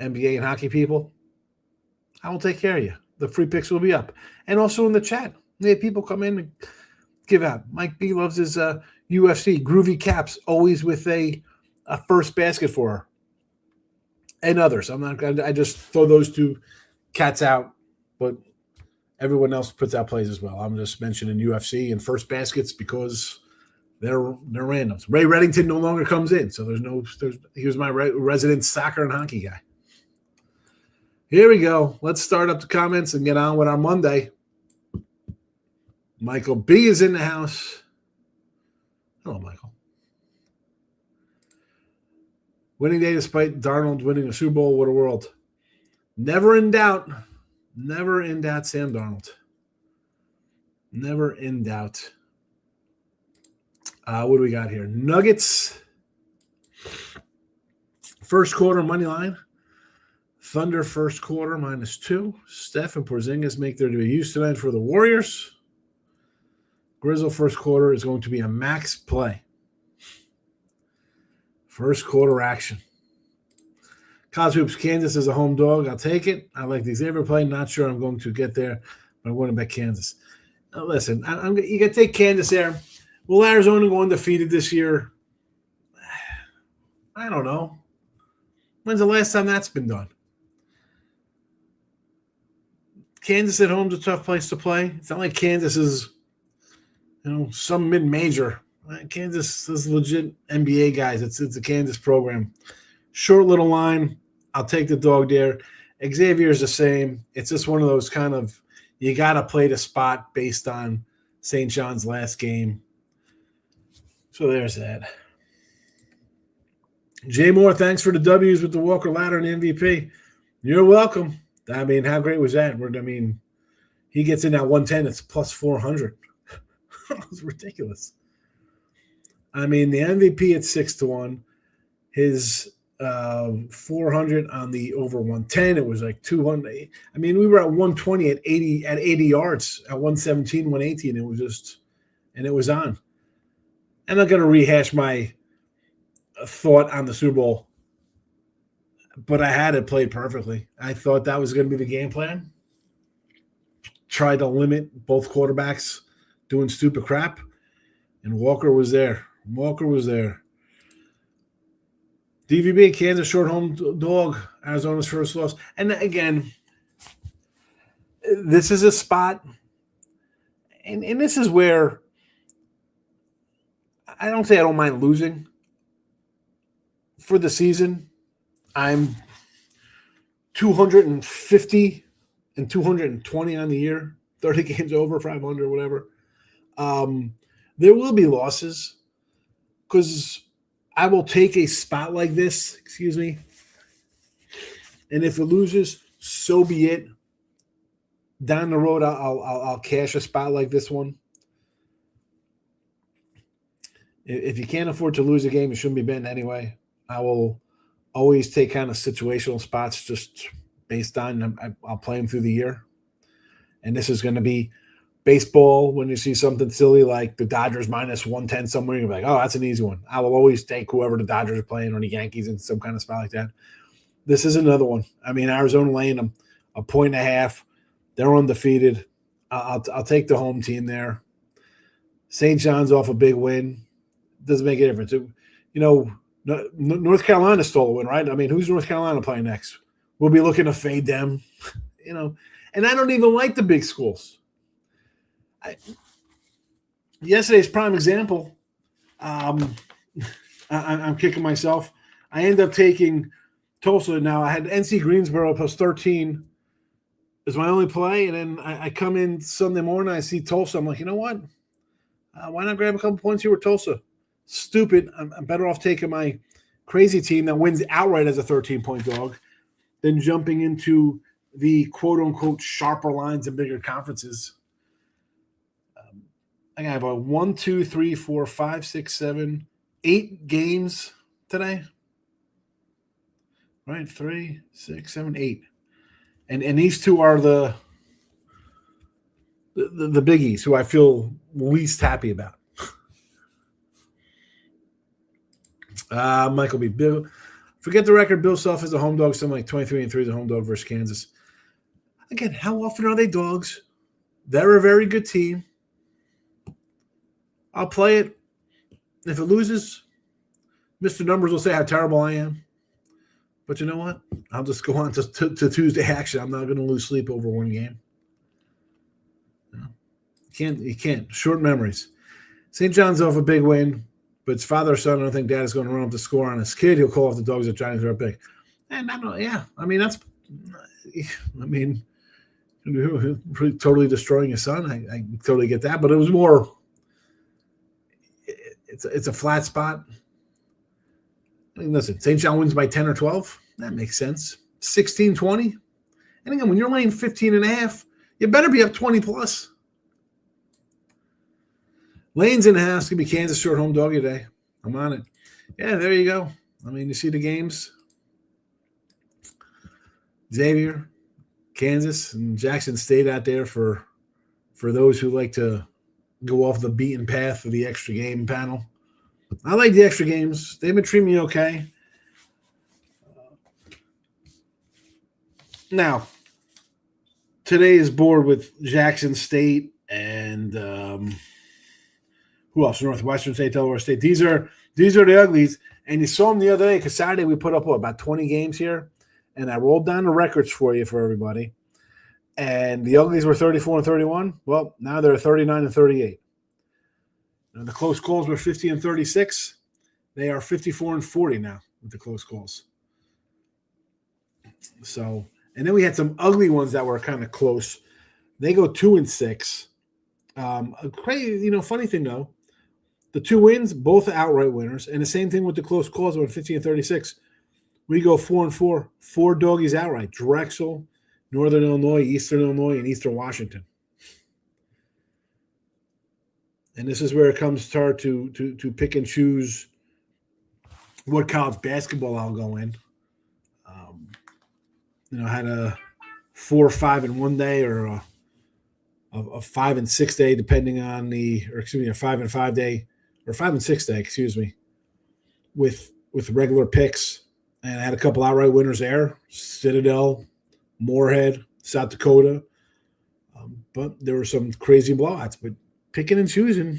NBA and hockey people, I will take care of you. The free picks will be up. And also in the chat, people come in and give out. Mike B loves his UFC. Groovy Caps, always with a first basket for her. And others. I just throw those two cats out, but everyone else puts out plays as well. I'm just mentioning UFC and first baskets because they're randoms. Ray Reddington no longer comes in, so he was my resident soccer and hockey guy. Here we go. Let's start up the comments and get on with our Monday. Michael B is in the house. Hello, Michael. Winning day despite Darnold winning a Super Bowl. What a world. Never in doubt. Never in doubt, Sam Darnold. Never in doubt. What do we got here? Nuggets. First quarter money line. Thunder first quarter -2. Steph and Porzingis make their debuts tonight for the Warriors. Grizzle first quarter is going to be a max play. First quarter action. College Hoops, Kansas is a home dog. I'll take it. I like the Xavier play. Not sure I'm going to get there, but I'm going to bet Kansas. Now, listen, you got to take Kansas there. Will Arizona go undefeated this year? I don't know. When's the last time that's been done? Kansas at home is a tough place to play. It's not like Kansas is, some mid-major. Kansas is legit NBA guys. It's a Kansas program. Short little line. I'll take the dog there. Xavier is the same. It's just one of those kind of, you got to play the spot based on St. John's last game. So there's that. Jay Moore, thanks for the W's with the Walker Ladder and MVP. You're welcome. I mean, how great was that? He gets in at 110. It's plus 400. It was ridiculous. I mean, the MVP at 6-1. His 400 on the over 110. It was like 200. I mean, we were at 120 at 80 yards at 117, 118. It was just, and it was on. I'm not going to rehash my thought on the Super Bowl, but I had it played perfectly. I thought that was going to be the game plan. Tried to limit both quarterbacks doing stupid crap, and Walker was there. DVB, Kansas short home dog, Arizona's first loss. And again, this is a spot, and this is where I don't say I don't mind losing. For the season, I'm 250 and 220 on the year, 30 games over, 500, whatever. There will be losses because I will take a spot like this, and if it loses, so be it. Down the road, I'll cash a spot like this one. If you can't afford to lose a game, you shouldn't be betting anyway. I will always take kind of situational spots just based on I'll play them through the year. And this is going to be baseball. When you see something silly like the Dodgers -110 somewhere, you're like, oh, that's an easy one. I will always take whoever the Dodgers are playing or the Yankees in some kind of spot like that. This is another one. I mean, Arizona laying them 1.5. They're undefeated. I'll take the home team there. St. John's off a big win. Doesn't make a difference. North Carolina stole a win, right? I mean, who's North Carolina playing next? We'll be looking to fade them, And I don't even like the big schools. Yesterday's prime example, I'm kicking myself. I end up taking Tulsa. Now, I had NC Greensboro plus 13 is my only play, and then I come in Sunday morning, I see Tulsa. I'm like, you know what? Why not grab a couple points here with Tulsa? Stupid. I'm better off taking my crazy team that wins outright as a 13-point dog than jumping into the quote-unquote sharper lines and bigger conferences. I have a 1, 2, 3, 4, 5, 6, 7, 8 games today. Right? 3, 6, 7, 8. And these two are the biggies who I feel least happy about. Michael B. Bill. Forget the record. Bill Self is a home dog, something like 23-3 is a home dog versus Kansas. Again, how often are they dogs? They're a very good team. I'll play it. If it loses, Mr. Numbers will say how terrible I am. But you know what? I'll just go on to Tuesday action. I'm not going to lose sleep over one game. You can't. Short memories. St. John's off a big win, but it's father or son. I don't think dad is going to run up the score on his kid. He'll call off the dogs that Giants are up big. And I don't. Yeah, I mean totally destroying his son. I totally get that, but it was more. It's a flat spot. I mean, listen, St. John wins by 10 or 12. That makes sense. 16-20. And again, when you're laying 15.5, you better be up 20 plus. Lane's in the house. It's going to be Kansas short home dog today. I'm on it. Yeah, there you go. I mean, you see the games. Xavier, Kansas, and Jackson State out there for those who like to go off the beaten path of the extra game panel. I like the extra games. They've been treating me okay. Now, today's board with Jackson State and who else? Northwestern State, Delaware State. These are the uglies. And you saw them the other day because Saturday we put up about 20 games here, and I rolled down the records for you for everybody. And the uglies were 34-31. Well, now they're 39-38. The close calls were 50-36. They are 54-40 now with the close calls. So, and then we had some ugly ones that were kind of close. They go 2-6. A crazy, funny thing though, the two wins, both outright winners, and the same thing with the close calls went 50-36. We go 4-4, 4 doggies outright. Drexel, Northern Illinois, Eastern Illinois, and Eastern Washington. And this is where it comes hard to pick and choose what college basketball I'll go in. I had a 4 or 5 in one day, or a 5 and 6 day, depending on a 5 and 5 day, or 5 and 6 day, with regular picks. And I had a couple outright winners there: Citadel, Moorhead, South Dakota. But there were some crazy blowouts. But picking and choosing.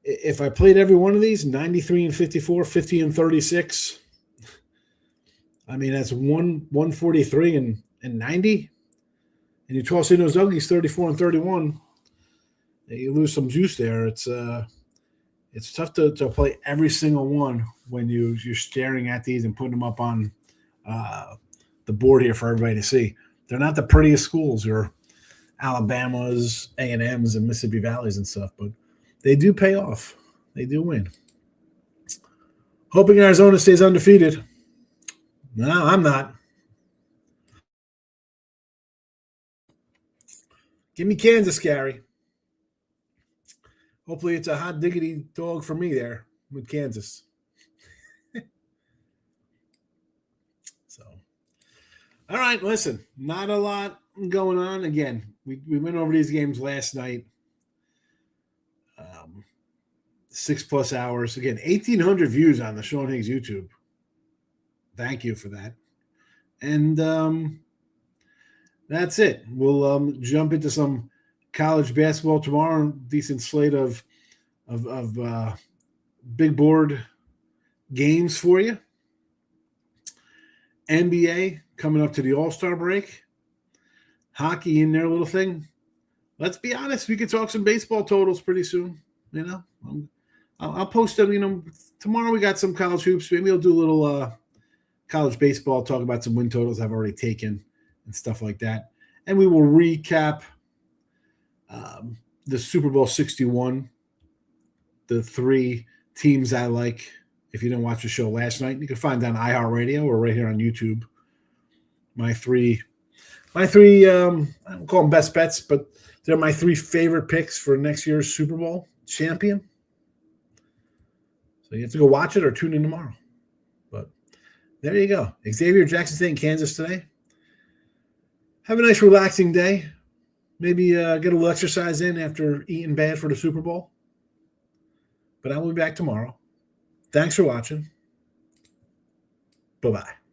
If I played every one of these, 93-54, 50-36. I mean, that's 143 and 90. And you toss in those uglies 34-31. You lose some juice there. It's tough to play every single one when you're staring at these and putting them up on the board here for everybody to see. They're not the prettiest schools, or Alabama's, A&M's, and Mississippi Valleys and stuff, but they do pay off. They do win. Hoping Arizona stays undefeated. No, I'm not. Give me Kansas, Gary. Hopefully it's a hot diggity dog for me there with Kansas. So, all right, listen, not a lot going on. Again, we went over these games last night. 6+ hours. Again, 1,800 views on the Sean Higgs YouTube. Thank you for that. And that's it. We'll jump into some college basketball tomorrow. Decent slate of big board games for you. NBA coming up to the All-Star break. Hockey in their little thing. Let's be honest, we could talk some baseball totals pretty soon. I'll post them. Tomorrow we got some college hoops. Maybe we'll do a little college baseball, talk about some win totals I've already taken and stuff like that. And we will recap the Super Bowl 61, the 3 teams I like. If you didn't watch the show last night, you can find it on iHeartRadio or right here on YouTube. My three, I don't call them best bets, but they're my 3 favorite picks for next year's Super Bowl champion. So you have to go watch it or tune in tomorrow. But there you go. Xavier, Jackson State, and Kansas today. Have a nice, relaxing day. Maybe get a little exercise in after eating bad for the Super Bowl. But I will be back tomorrow. Thanks for watching. Bye-bye.